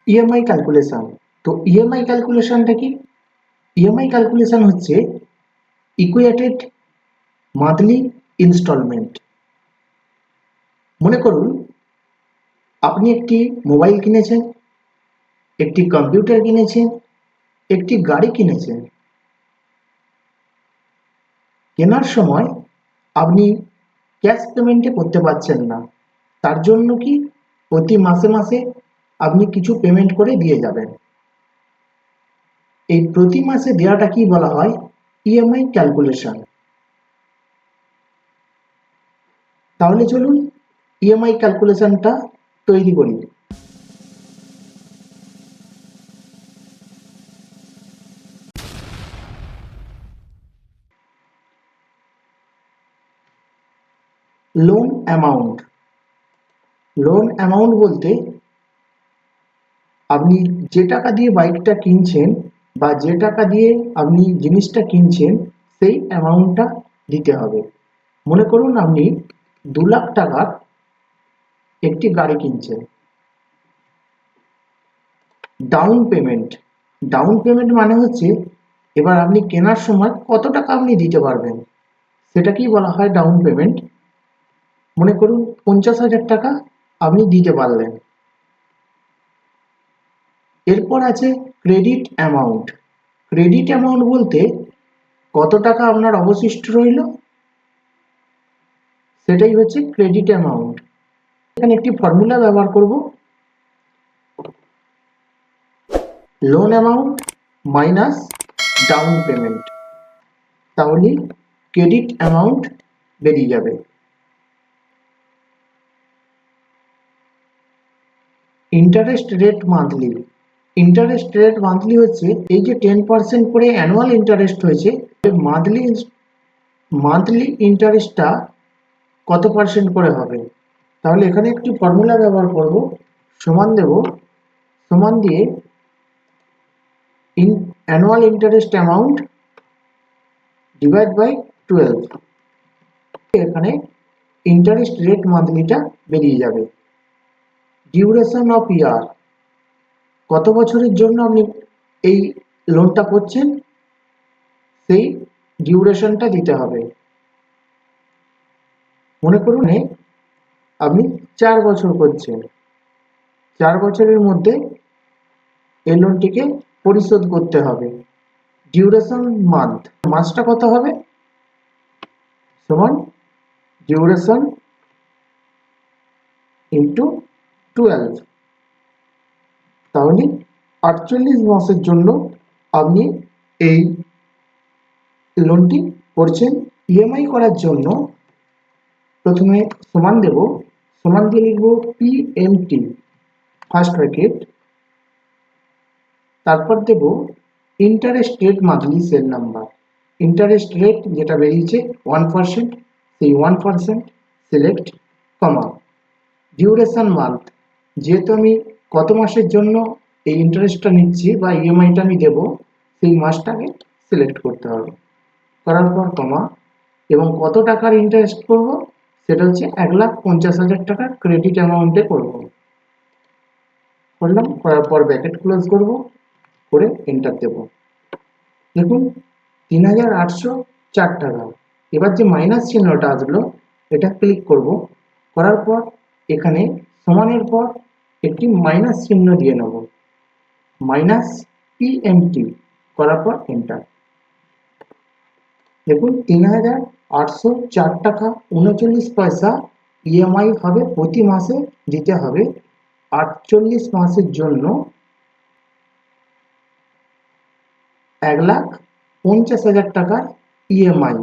EMI calculation. তো EMI ক্যালকুলেশনটা কি? EMI calculation হচ্ছে ইকুয়েটেড মান্থলি ইনস্টলমেন্ট। মনে করুন আপনি একটি মোবাইল কিনেছেন, একটি কম্পিউটার কিনেছেন, একটি গাড়ি কিনেছেন। কেনার সময় আপনি ক্যাশ পেমেন্টে করতে পারছেন না, তার জন্য কি প্রতি মাসে মাসে আপনি কিছু পেমেন্ট করে দিয়ে যাবেন। এই প্রতি মাসে দেওয়াটা কি বলা হয়? EMI calculation. তাহলে চলুন ইএমআই ক্যালকুলেশনটা তৈরি করি। Loan amount. লোন অ্যামাউন্ট বলতে আপনি যে টাকা দিয়ে বাইকটা কিনছেন বা যে টাকা দিয়ে আপনি জিনিসটা কিনছেন সেই অ্যামাউন্টটা দিতে হবে। মনে করুন আপনি 2 লাখ টাকার একটি গাড়ি কিনছেন। Down payment. ডাউন পেমেন্ট মানে হচ্ছে এবার আপনি কেনার সময় কত টাকা আপনি দিতে পারবেন সেটাকেই বলা হয় ডাউন পেমেন্ট। মনে করুন 50,000 টাকা আপনি দিতে পারলেন। এরপর আছে ক্রেডিট অ্যামাউন্ট। ক্রেডিট অ্যামাউন্ট বলতে কত টাকা আপনার অবশিষ্ট রইল সেটাই হচ্ছে ক্রেডিট অ্যামাউন্ট। এখানে একটি ফর্মুলা ব্যবহার করব, loan amount minus down payment, তাহলে ক্রেডিট অ্যামাউন্ট বেরিয়ে যাবে। Interest rate monthly. Interest rate monthly হচ্ছে এই যে 10% করে অ্যানুয়াল ইন্টারেস্ট হয়েছে, মান্থলি মান্থলি ইন্টারেস্টটা কত পার্সেন্ট করে হবে। তাহলে এখানে একটি ফর্মুলা ব্যবহার করব, সমান দেব, সমান দিয়ে annual interest amount divide by 12। এখানে ইন্টারেস্ট রেট মান্থলিটা বেরিয়ে যাবে। ডিউরেশন অফ ইয়ার, কত বছরের জন্য আপনি এই লোনটা করছেন সেই ডিউরেশনটা দিতে হবে। মনে করুন আপনি 4 বছর করছেন, 4 বছরের মধ্যে এই লোনটিকে পরিশোধ করতে হবে। ডিউরেশন মান্থ, মাসটা কত হবে সমান ডিউরেশন ইন্টু 12, তাহলে 48 মাসের জন্য আপনি এই লোনটি করছেন। ইএমআই করার জন্য প্রথমে সমান দেব, সমান দিয়ে লিখব পিএমটি ফার্স্ট ব্র্যাকেট, তারপর দেব interest rate monthly cell number. Interest rate যেটা বেরিয়েছে 1%, সেই 1% সিলেক্ট, কমা, ডিউরেশন মান্থ, যেহেতু আমি কত মাসের জন্য এই ইন্টারেস্টটা নিচ্ছি বা ইএমআইটা আমি দেবো সেই মাসটাকে সিলেক্ট করতে হবে। করার পর কমা, এবং কত টাকার ইন্টারেস্ট করব সেটা হচ্ছে 1,50,000 টাকার ক্রেডিট অ্যামাউন্টে করব। করলাম, করার পর ব্র্যাকেট ক্লোজ করব, করে এন্টার দেব। দেখুন 3,804 টাকা। এবার যে মাইনাস চিহ্নটা আসলো এটা ক্লিক করব, করার পর এখানে সমানের পর একটি মাইনাস চিহ্ন দিয়ে নেব, মাইনাস পিএমটি, করার পর এন্টার। দেখুন 3,804 টাকা 39 পয়সা ইএমআই হবে, প্রতি মাসে দিতে হবে 48 মাসের জন্য 1,50,000 টাকার ইএমআই।